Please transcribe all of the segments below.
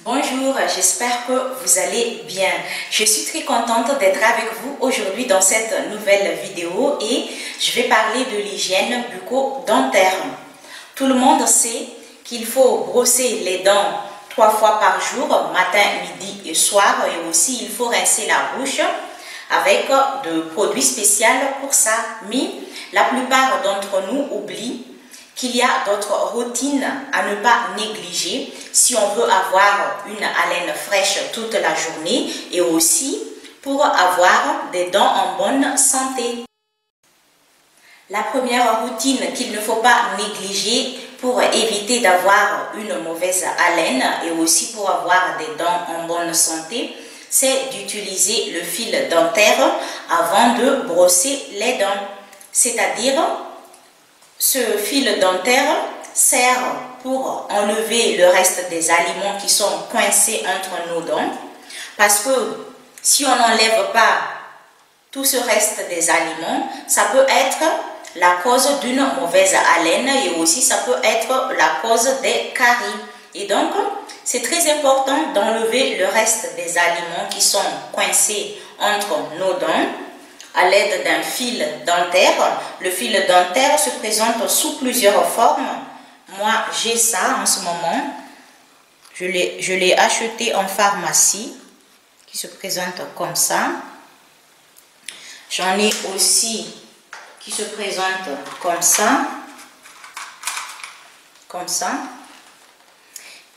Bonjour, j'espère que vous allez bien. Je suis très contente d'être avec vous aujourd'hui dans cette nouvelle vidéo et je vais parler de l'hygiène bucco-dentaire. Tout le monde sait qu'il faut brosser les dents 3 fois par jour, matin, midi et soir, et aussi il faut rincer la bouche avec de produits spéciaux pour ça. Mais la plupart d'entre nous oublient qu'il y a d'autres routines à ne pas négliger si on veut avoir une haleine fraîche toute la journée et aussi pour avoir des dents en bonne santé. La première routine qu'il ne faut pas négliger pour éviter d'avoir une mauvaise haleine et aussi pour avoir des dents en bonne santé, c'est d'utiliser le fil dentaire avant de brosser les dents. C'est-à-dire, ce fil dentaire sert pour enlever le reste des aliments qui sont coincés entre nos dents. Parce que si on n'enlève pas tout ce reste des aliments, ça peut être la cause d'une mauvaise haleine et aussi ça peut être la cause des caries. Et donc, c'est très important d'enlever le reste des aliments qui sont coincés entre nos dents à l'aide d'un fil dentaire. Le fil dentaire se présente sous plusieurs formes. Moi, j'ai ça en ce moment. Je l'ai acheté en pharmacie, qui se présente comme ça. J'en ai aussi qui se présente comme ça. Comme ça.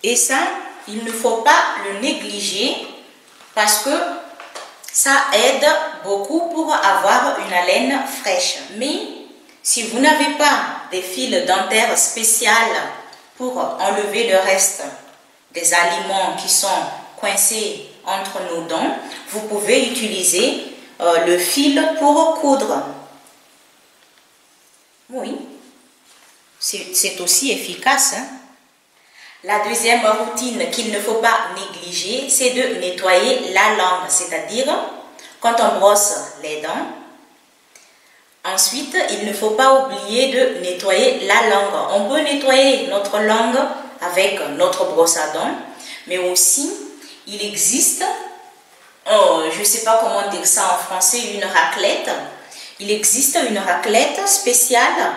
Et ça, il ne faut pas le négliger parce que ça aide beaucoup pour avoir une haleine fraîche. Mais si vous n'avez pas des fils dentaires spéciaux pour enlever le reste des aliments qui sont coincés entre nos dents, vous pouvez utiliser le fil pour coudre. Oui, c'est aussi efficace, hein? La deuxième routine qu'il ne faut pas négliger, c'est de nettoyer la langue, c'est-à-dire quand on brosse les dents. Ensuite, il ne faut pas oublier de nettoyer la langue. On peut nettoyer notre langue avec notre brosse à dents, mais aussi il existe, je ne sais pas comment dire ça en français, une raclette. Il existe une raclette spéciale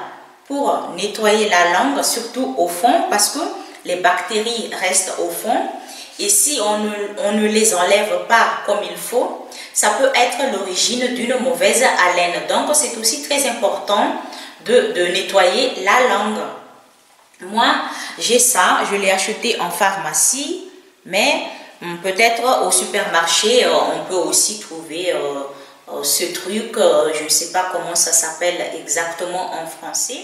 pour nettoyer la langue, surtout au fond, parce que les bactéries restent au fond et si on ne les enlève pas comme il faut, ça peut être l'origine d'une mauvaise haleine. Donc, c'est aussi très important de nettoyer la langue. Moi, j'ai ça, je l'ai acheté en pharmacie, mais peut-être au supermarché, on peut aussi trouver ce truc, je ne sais pas comment ça s'appelle exactement en français.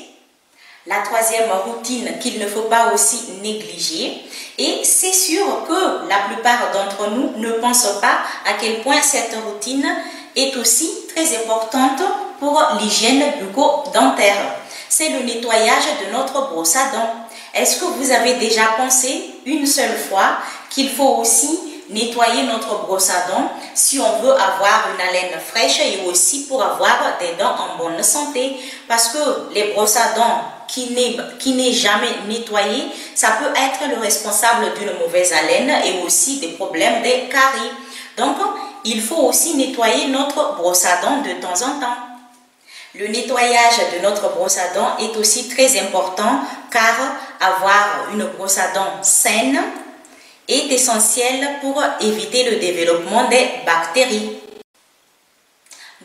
La troisième routine qu'il ne faut pas aussi négliger, et c'est sûr que la plupart d'entre nous ne pensent pas à quel point cette routine est aussi très importante pour l'hygiène bucco-dentaire. C'est le nettoyage de notre brosse à dents. Est-ce que vous avez déjà pensé une seule fois qu'il faut aussi nettoyer notre brosse à dents si on veut avoir une haleine fraîche et aussi pour avoir des dents en bonne santé? Parce que les brosses à dents qui n'est jamais nettoyé, ça peut être le responsable d'une mauvaise haleine et aussi des problèmes des caries. Donc, il faut aussi nettoyer notre brosse à dents de temps en temps. Le nettoyage de notre brosse à dents est aussi très important car avoir une brosse à dents saine est essentiel pour éviter le développement des bactéries.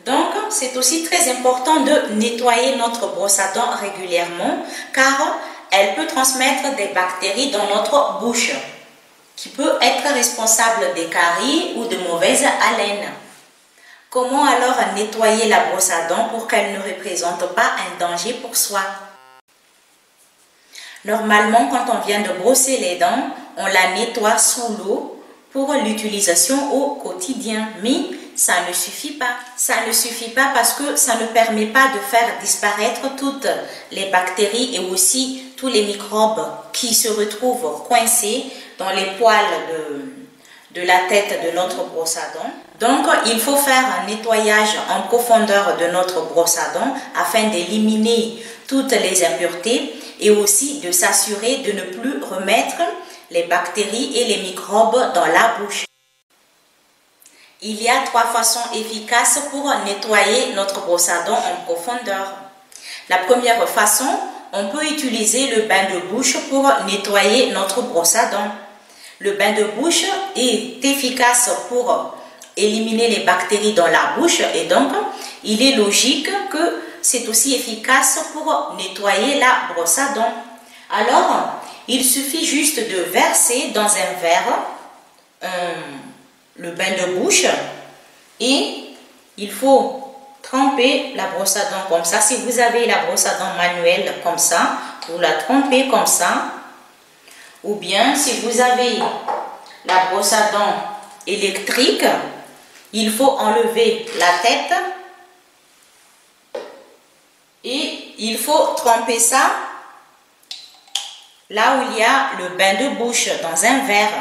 Donc, c'est aussi très important de nettoyer notre brosse à dents régulièrement car elle peut transmettre des bactéries dans notre bouche qui peut être responsable des caries ou de mauvaises haleines. Comment alors nettoyer la brosse à dents pour qu'elle ne représente pas un danger pour soi? Normalement, quand on vient de brosser les dents, on la nettoie sous l'eau pour l'utilisation au quotidien. Mais ça ne suffit pas. Ça ne suffit pas parce que ça ne permet pas de faire disparaître toutes les bactéries et aussi tous les microbes qui se retrouvent coincés dans les poils de la tête de notre brosse à dents. Donc, il faut faire un nettoyage en profondeur de notre brosse à dents afin d'éliminer toutes les impuretés et aussi de s'assurer de ne plus remettre les bactéries et les microbes dans la bouche. Il y a 3 façons efficaces pour nettoyer notre brosse à dents en profondeur. La première façon, on peut utiliser le bain de bouche pour nettoyer notre brosse à dents. Le bain de bouche est efficace pour éliminer les bactéries dans la bouche et donc il est logique que c'est aussi efficace pour nettoyer la brosse à dents. Alors, il suffit juste de verser dans un verre le bain de bouche et il faut tremper la brosse à dents comme ça. Si vous avez la brosse à dents manuelle comme ça, vous la trempez comme ça. Ou bien si vous avez la brosse à dents électrique, il faut enlever la tête et il faut tremper ça là où il y a le bain de bouche dans un verre.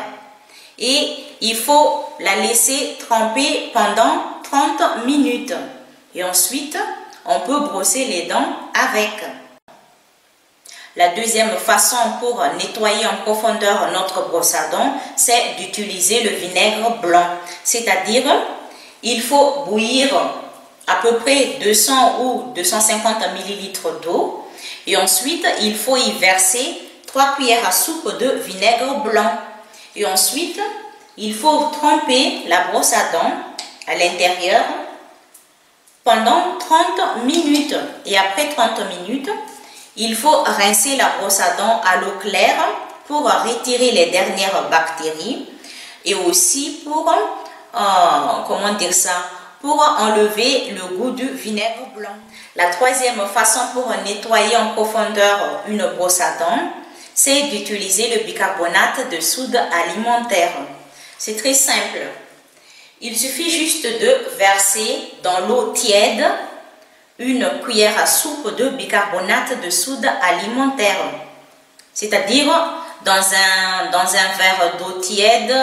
Et il faut la laisser tremper pendant 30 minutes. Et ensuite, on peut brosser les dents avec. La deuxième façon pour nettoyer en profondeur notre brosse à dents, c'est d'utiliser le vinaigre blanc. C'est-à-dire, il faut bouillir à peu près 200 ou 250 ml d'eau. Et ensuite, il faut y verser 3 cuillères à soupe de vinaigre blanc. Et ensuite, il faut tremper la brosse à dents à l'intérieur pendant 30 minutes. Et après 30 minutes, il faut rincer la brosse à dents à l'eau claire pour retirer les dernières bactéries et aussi pour, pour enlever le goût du vinaigre blanc. La troisième façon pour nettoyer en profondeur une brosse à dents, c'est d'utiliser le bicarbonate de soude alimentaire. C'est très simple. Il suffit juste de verser dans l'eau tiède une cuillère à soupe de bicarbonate de soude alimentaire. C'est-à-dire dans un verre d'eau tiède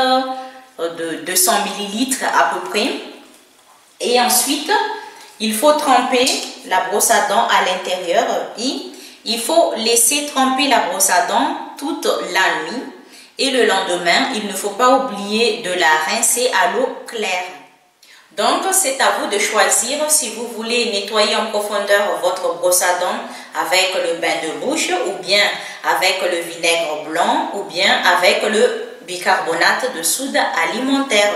de 200 ml à peu près. Et ensuite, il faut tremper la brosse à dents à l'intérieur et il faut laisser tremper la brosse à dents toute la nuit. Et le lendemain, il ne faut pas oublier de la rincer à l'eau claire. Donc, c'est à vous de choisir si vous voulez nettoyer en profondeur votre brosse à dents avec le bain de bouche ou bien avec le vinaigre blanc ou bien avec le bicarbonate de soude alimentaire.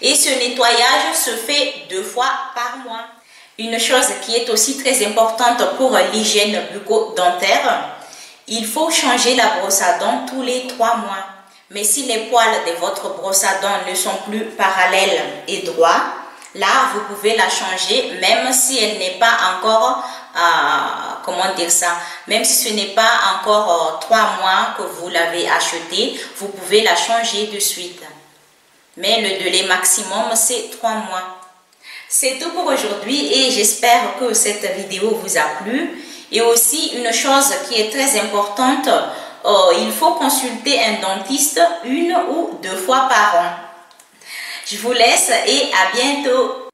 Et ce nettoyage se fait 2 fois par mois. Une chose qui est aussi très importante pour l'hygiène bucco-dentaire, il faut changer la brosse à dents tous les 3 mois. Mais si les poils de votre brosse à dents ne sont plus parallèles et droits, là, vous pouvez la changer même si elle n'est pas encore, même si ce n'est pas encore 3 mois que vous l'avez achetée, vous pouvez la changer de suite. Mais le délai maximum, c'est 3 mois. C'est tout pour aujourd'hui et j'espère que cette vidéo vous a plu. Et aussi, une chose qui est très importante, il faut consulter un dentiste 1 ou 2 fois par an. Je vous laisse et à bientôt.